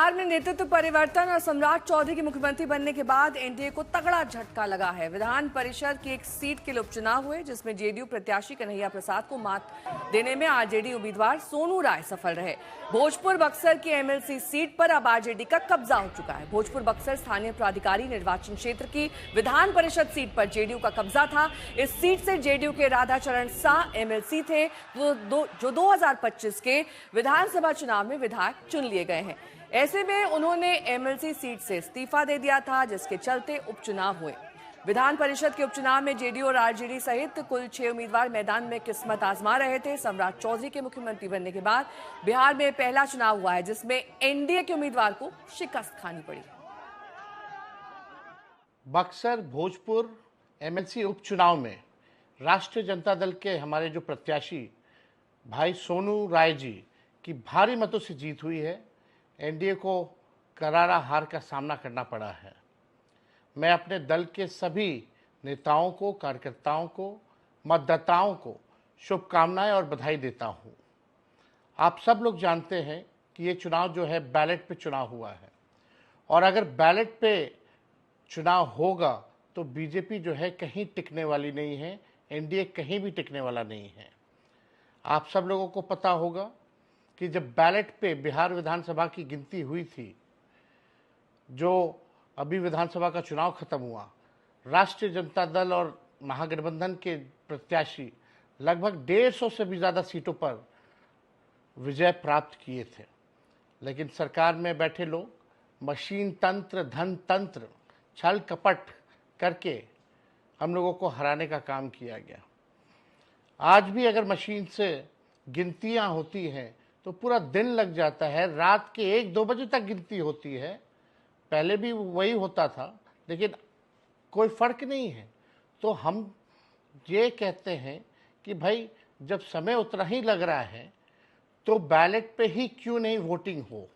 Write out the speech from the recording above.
बिहार में नेतृत्व परिवर्तन और सम्राट चौधरी के मुख्यमंत्री बनने के बाद एनडीए को तगड़ा झटका लगा है। विधान परिषद की एक सीट के लिए उपचुनाव हुए, जिसमें जेडीयू प्रत्याशी कन्हैया प्रसाद को मात देने में आरजेडी उम्मीदवार सोनू राय सफल रहे। भोजपुर बक्सर की एमएलसी सीट पर अब आरजेडी का कब्जा हो चुका है। भोजपुर बक्सर स्थानीय प्राधिकारी निर्वाचन क्षेत्र की विधान परिषद सीट पर जेडीयू का कब्जा था। इस सीट से जेडीयू के राधाचरण शाह एमएलसी थे, जो 2025 के विधानसभा चुनाव में विधायक चुन लिए गए हैं। ऐसे में उन्होंने एमएलसी सीट से इस्तीफा दे दिया था, जिसके चलते उपचुनाव हुए। विधान परिषद के उपचुनाव में जेडीयू और आरजेडी सहित कुल 6 उम्मीदवार मैदान में किस्मत आजमा रहे थे। सम्राट चौधरी के मुख्यमंत्री बनने के बाद बिहार में पहला चुनाव हुआ है, जिसमें एनडीए के उम्मीदवार को शिकस्त खानी पड़ी। बक्सर भोजपुर एमएलसी उपचुनाव में राष्ट्रीय जनता दल के हमारे जो प्रत्याशी भाई सोनू राय जी की भारी मतों से जीत हुई है। एनडीए को करारा हार का सामना करना पड़ा है। मैं अपने दल के सभी नेताओं को, कार्यकर्ताओं को, मतदाताओं को शुभकामनाएं और बधाई देता हूं। आप सब लोग जानते हैं कि ये चुनाव जो है बैलेट पे चुनाव हुआ है, और अगर बैलेट पे चुनाव होगा तो बीजेपी जो है कहीं टिकने वाली नहीं है, एनडीए कहीं भी टिकने वाला नहीं है। आप सब लोगों को पता होगा कि जब बैलेट पे बिहार विधानसभा की गिनती हुई थी, जो अभी विधानसभा का चुनाव खत्म हुआ, राष्ट्रीय जनता दल और महागठबंधन के प्रत्याशी लगभग 150 से भी ज़्यादा सीटों पर विजय प्राप्त किए थे। लेकिन सरकार में बैठे लोग मशीन तंत्र, धन तंत्र, छल कपट करके हम लोगों को हराने का काम किया गया। आज भी अगर मशीन से गिनतियां होती हैं तो पूरा दिन लग जाता है, रात के 1-2 बजे तक गिनती होती है। पहले भी वही होता था, लेकिन कोई फर्क नहीं है। तो हम ये कहते हैं कि भाई जब समय उतना ही लग रहा है तो बैलेट पे ही क्यों नहीं वोटिंग हो।